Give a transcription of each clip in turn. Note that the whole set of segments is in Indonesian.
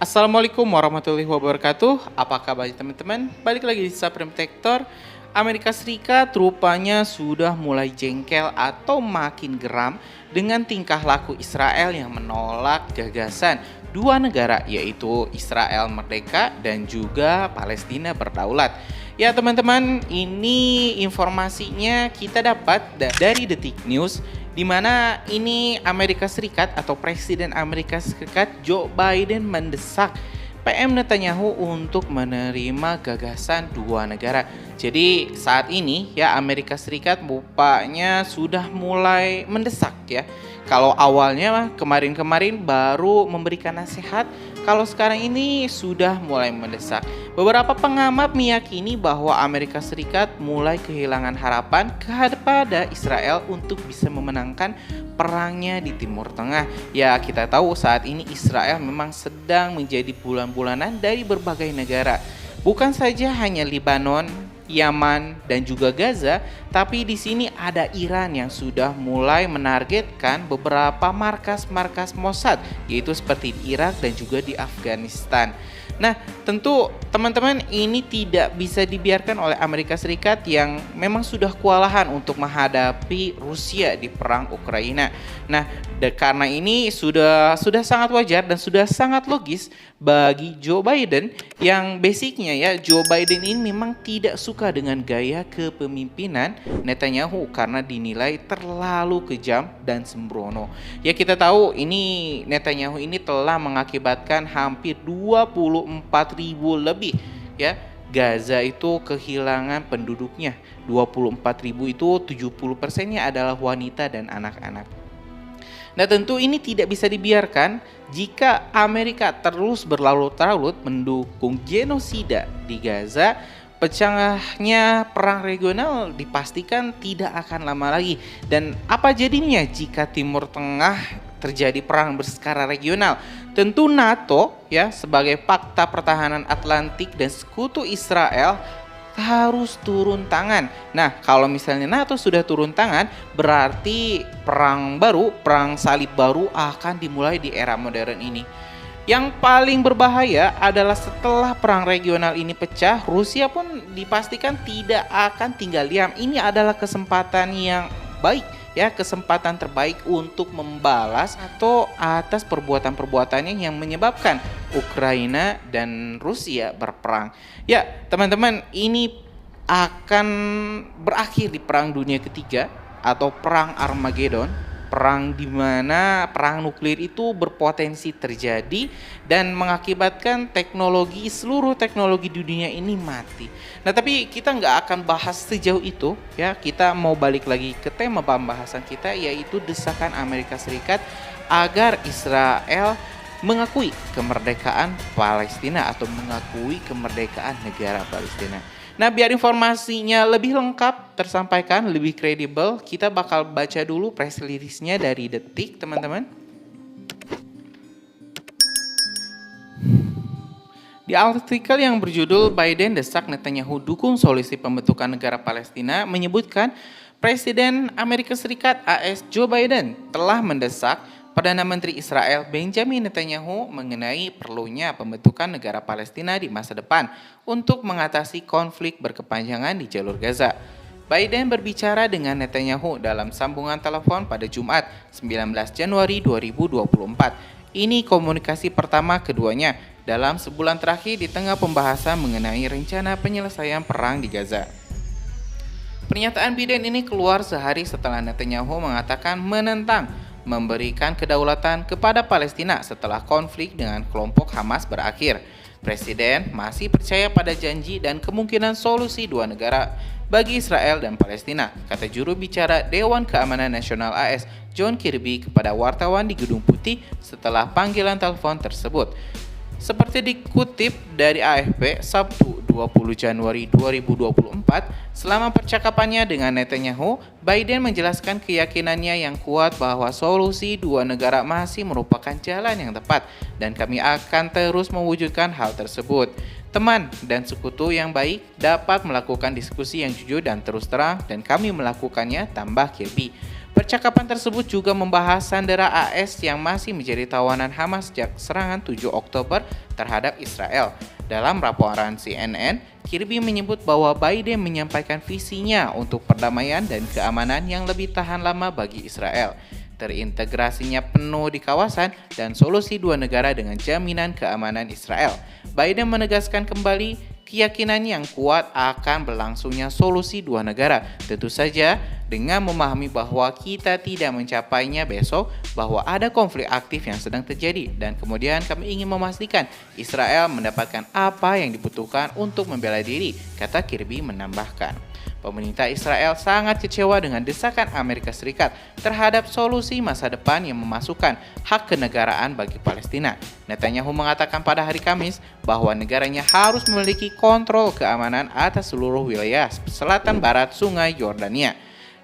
Assalamualaikum warahmatullahi wabarakatuh. Apa kabar teman-teman? Balik lagi di Supreme Tektor. Amerika Serikat rupanya sudah mulai jengkel atau makin geram dengan tingkah laku Israel yang menolak gagasan dua negara, yaitu Israel merdeka dan juga Palestina berdaulat. Ya teman-teman, ini informasinya kita dapat dari Detik News, di mana ini Amerika Serikat atau Presiden Amerika Serikat Joe Biden mendesak PM Netanyahu untuk menerima gagasan dua negara. Jadi saat ini ya Amerika Serikat rupanya sudah mulai mendesak ya. Kalau awalnya kemarin-kemarin baru memberikan nasihat, kalau sekarang ini sudah mulai mendesak. Beberapa pengamat meyakini bahwa Amerika Serikat mulai kehilangan harapan kepada Israel untuk bisa memenangkan perangnya di Timur Tengah. Ya, kita tahu saat ini Israel memang sedang menjadi bulan-bulanan dari berbagai negara. Bukan saja hanya Lebanon, Yaman, dan juga Gaza, tapi di sini ada Iran yang sudah mulai menargetkan beberapa markas-markas Mossad, yaitu seperti di Irak dan juga di Afghanistan. Nah, tentu teman-teman ini tidak bisa dibiarkan oleh Amerika Serikat yang memang sudah kewalahan untuk menghadapi Rusia di perang Ukraina. Nah, karena ini sudah sangat wajar dan sudah sangat logis bagi Joe Biden yang basicnya ya Joe Biden ini memang tidak suka dengan gaya kepemimpinan Netanyahu karena dinilai terlalu kejam dan sembrono. Ya kita tahu ini Netanyahu ini telah mengakibatkan hampir 24.000 lebih ya Gaza itu kehilangan penduduknya. 24.000 itu 70%-nya adalah wanita dan anak-anak. Nah tentu ini tidak bisa dibiarkan jika Amerika terus berlarut-larut mendukung genosida di Gaza. Pecahnya perang regional dipastikan tidak akan lama lagi. Dan apa jadinya jika Timur Tengah terjadi perang berskala regional? Tentu NATO ya sebagai fakta pertahanan Atlantik dan sekutu Israel harus turun tangan. Nah, kalau misalnya NATO sudah turun tangan, berarti perang salib baru akan dimulai di era modern ini. Yang paling berbahaya adalah setelah perang regional ini pecah, Rusia pun dipastikan tidak akan tinggal diam. Ini adalah kesempatan yang baik ya, kesempatan terbaik untuk membalas atau atas perbuatan-perbuatannya yang menyebabkan Ukraina dan Rusia berperang. Ya, teman-teman, ini akan berakhir di perang dunia ketiga atau perang Armageddon. Perang di mana perang nuklir itu berpotensi terjadi dan mengakibatkan seluruh teknologi dunia ini mati. Nah tapi kita nggak akan bahas sejauh itu ya. Kita mau balik lagi ke tema pembahasan kita, yaitu desakan Amerika Serikat agar Israel mengakui kemerdekaan Palestina atau mengakui kemerdekaan negara Palestina. Nah, biar informasinya lebih lengkap tersampaikan, lebih kredibel, kita bakal baca dulu press release-nya dari Detik, teman-teman. Di artikel yang berjudul Biden desak Netanyahu dukung solusi pembentukan negara Palestina menyebutkan Presiden Amerika Serikat AS Joe Biden telah mendesak Perdana Menteri Israel Benjamin Netanyahu mengenai perlunya pembentukan negara Palestina di masa depan untuk mengatasi konflik berkepanjangan di jalur Gaza. Biden berbicara dengan Netanyahu dalam sambungan telepon pada Jumat 19 Januari 2024. Ini komunikasi pertama keduanya dalam sebulan terakhir di tengah pembahasan mengenai rencana penyelesaian perang di Gaza. Pernyataan Biden ini keluar sehari setelah Netanyahu mengatakan menentang memberikan kedaulatan kepada Palestina setelah konflik dengan kelompok Hamas berakhir. Presiden masih percaya pada janji dan kemungkinan solusi dua negara bagi Israel dan Palestina, kata juru bicara Dewan Keamanan Nasional AS John Kirby kepada wartawan di Gedung Putih setelah panggilan telepon tersebut. Seperti dikutip dari AFP Sabtu 20 Januari 2024, selama percakapannya dengan Netanyahu, Biden menjelaskan keyakinannya yang kuat bahwa solusi dua negara masih merupakan jalan yang tepat dan kami akan terus mewujudkan hal tersebut. Teman dan sekutu yang baik dapat melakukan diskusi yang jujur dan terus terang dan kami melakukannya, tambah Kirby. Percakapan tersebut juga membahas sandera AS yang masih menjadi tawanan Hamas sejak serangan 7 Oktober terhadap Israel. Dalam laporan CNN, Kirby menyebut bahwa Biden menyampaikan visinya untuk perdamaian dan keamanan yang lebih tahan lama bagi Israel, terintegrasinya penuh di kawasan, dan solusi dua negara dengan jaminan keamanan Israel. Biden menegaskan kembali keyakinan yang kuat akan berlangsungnya solusi dua negara. Tentu saja dengan memahami bahwa kita tidak mencapainya besok, bahwa ada konflik aktif yang sedang terjadi, dan kemudian kami ingin memastikan Israel mendapatkan apa yang dibutuhkan untuk membela diri, kata Kirby menambahkan. Pemerintah Israel sangat kecewa dengan desakan Amerika Serikat terhadap solusi masa depan yang memasukkan hak kenegaraan bagi Palestina. Netanyahu mengatakan pada hari Kamis bahwa negaranya harus memiliki kontrol keamanan atas seluruh wilayah selatan barat Sungai Yordania.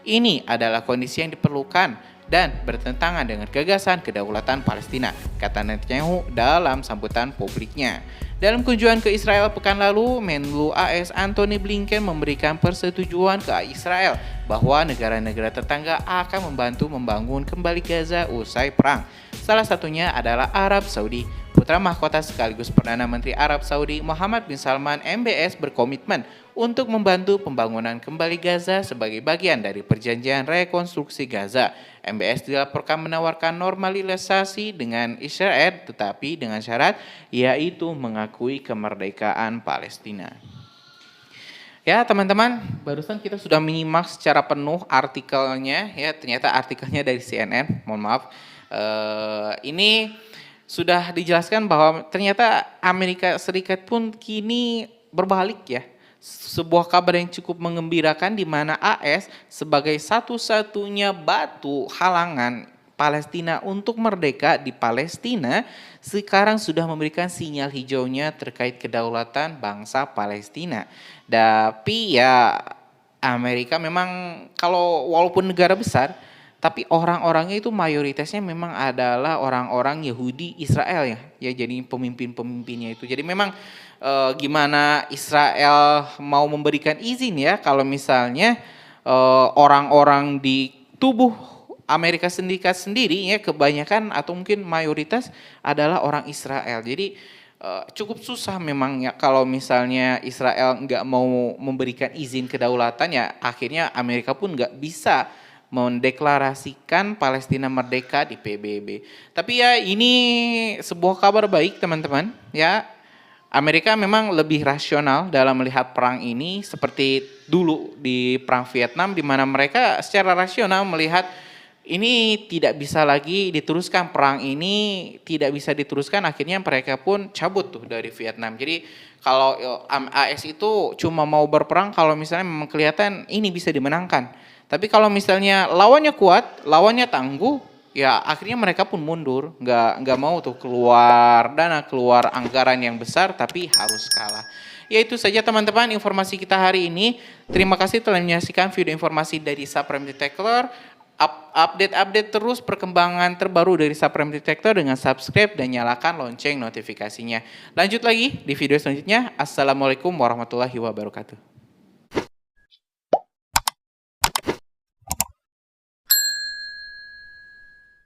Ini adalah kondisi yang diperlukan dan bertentangan dengan gagasan kedaulatan Palestina, kata Netanyahu dalam sambutan publiknya. Dalam kunjungan ke Israel pekan lalu, Menlu AS Antony Blinken memberikan persetujuan ke Israel bahwa negara-negara tetangga akan membantu membangun kembali Gaza usai perang. Salah satunya adalah Arab Saudi. Putra mahkota sekaligus Perdana Menteri Arab Saudi Mohammed bin Salman MBS berkomitmen untuk membantu pembangunan kembali Gaza sebagai bagian dari perjanjian rekonstruksi Gaza. MBS dilaporkan menawarkan normalisasi dengan Israel tetapi dengan syarat yaitu mengakui kemerdekaan Palestina. Ya teman-teman, barusan kita sudah menyimak secara penuh artikelnya, ya ternyata artikelnya dari CNN, mohon maaf. Ini sudah dijelaskan bahwa ternyata Amerika Serikat pun kini berbalik ya. Sebuah kabar yang cukup mengembirakan di mana AS sebagai satu-satunya batu halangan Palestina untuk merdeka di Palestina sekarang sudah memberikan sinyal hijaunya terkait kedaulatan bangsa Palestina. Tapi ya Amerika memang kalau walaupun negara besar tapi orang-orangnya itu mayoritasnya memang adalah orang-orang Yahudi Israel ya. Ya jadi pemimpin-pemimpinnya itu. Jadi memang gimana Israel mau memberikan izin ya kalau misalnya orang-orang di tubuh Amerika Serikat sendiri ya kebanyakan atau mungkin mayoritas adalah orang Israel. Jadi cukup susah memang ya kalau misalnya Israel nggak mau memberikan izin kedaulatan ya akhirnya Amerika pun nggak bisa mendeklarasikan Palestina merdeka di PBB. Tapi ya ini sebuah kabar baik teman-teman ya. Amerika memang lebih rasional dalam melihat perang ini seperti dulu di perang Vietnam di mana mereka secara rasional melihat ini tidak bisa lagi diteruskan, perang ini tidak bisa diteruskan, akhirnya mereka pun cabut tuh dari Vietnam. Jadi kalau AS itu cuma mau berperang kalau misalnya memang kelihatan ini bisa dimenangkan. Tapi kalau misalnya lawannya kuat, lawannya tangguh, ya akhirnya mereka pun mundur, nggak mau tuh keluar dana, keluar anggaran yang besar, tapi harus kalah. Ya itu saja teman-teman informasi kita hari ini. Terima kasih telah menyaksikan video informasi dari Supreme Detector. Update terus perkembangan terbaru dari Supreme Detector dengan subscribe dan nyalakan lonceng notifikasinya. Lanjut lagi di video selanjutnya. Assalamualaikum warahmatullahi wabarakatuh.